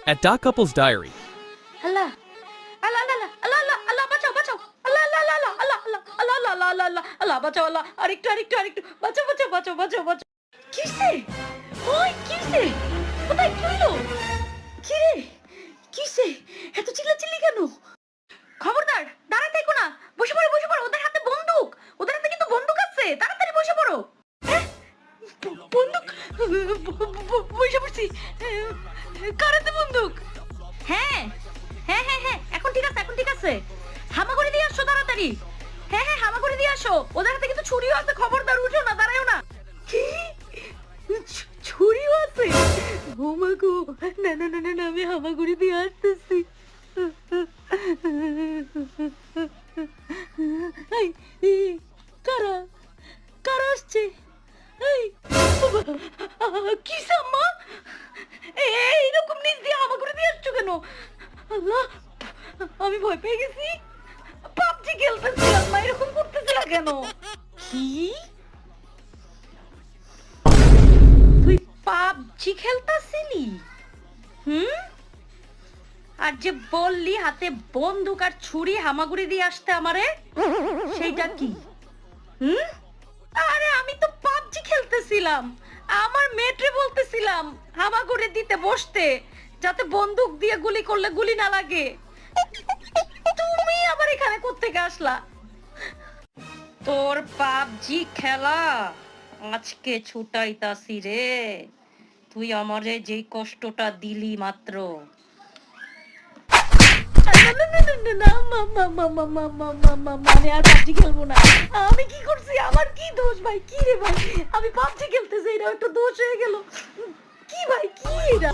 At Dark Couple's Diary. আল্লাহ আল্লাহ আল্লাহ আল্লাহ আল্লাহ আল্লাহ বাঁচাও বাঁচাও আল্লাহ আল্লাহ আল্লাহ আল্লাহ আল্লাহ আল্লাহ আল্লাহ আল্লাহ আল্লাহ আল্লাহ আল্লাহ বাঁচাও আল্লাহ আরেকটু আরেকটু আরেকটু বাঁচাও বাঁচাও বাঁচাও বাঁচাও বাঁচাও কিসে ওই কিসে কোথায় কি হলো কিরে কিসে এত চিল্লাচিল্লি কেন খবরদার দাঁড়াতে থেকো না বসে পড়ো ওদের হাতে বন্দুক ওদের হাতে কিন্তু বন্দুক আছে তাড়াতাড়ি বসে পড়ো বন্দুক বসে পড়ছি কার হাতে বন্দুক হ্যাঁ হ্যাঁ হ্যাঁ হ্যাঁ এখন ঠিক আছে হামা করে দিয়ে আসো তাড়াতাড়ি হ্যাঁ হ্যাঁ হামা করে দিয়ে আসো ওদের হাতে কিন্তু ছুরিও আছে খবরদার উঠো না দাঁড়াও না কি ছুরিও আছে ও মা গো না না না না আমি হামা করে দিয়ে আসতেছি কারা কারা আসছে কি সাম্মা এইরকম নিজ দিয়ে হামা করে দিয়ে আসছো কেন আল্লাহ আমি ভয় পেয়ে গেছি পাবজি খেলতেছিলাম না এরকম করতেছিলাম কেন কি তুই পাবজি খেলতেছিলি আর যে বললি হাতে বন্দুক আর ছুরি হামাগুড়ি দিয়ে আসতে আমারে সেইটা কি আরে আমি তো পাবজি খেলতেছিলাম আমার মেয়েটে বলতেছিলাম হামাগুড়ি দিতে বসতে যাতে বন্দুক দিয়ে গুলি করলে গুলি না লাগে তুমি আবার এখানে কোত্থেকে আসলা তোর পাবজি খেলা আজকে ছুটাইতাছি রে তুই আমারে যেই কষ্টটা দিলি মাত্র আমি আর পাবজি খেলবো না আমি কি করছি আমার কি দোষ ভাই কি রে ভাই আমি পাবজি খেলতেছি এটা একটু দোষ হয়ে গেল কি ভাই কি এটা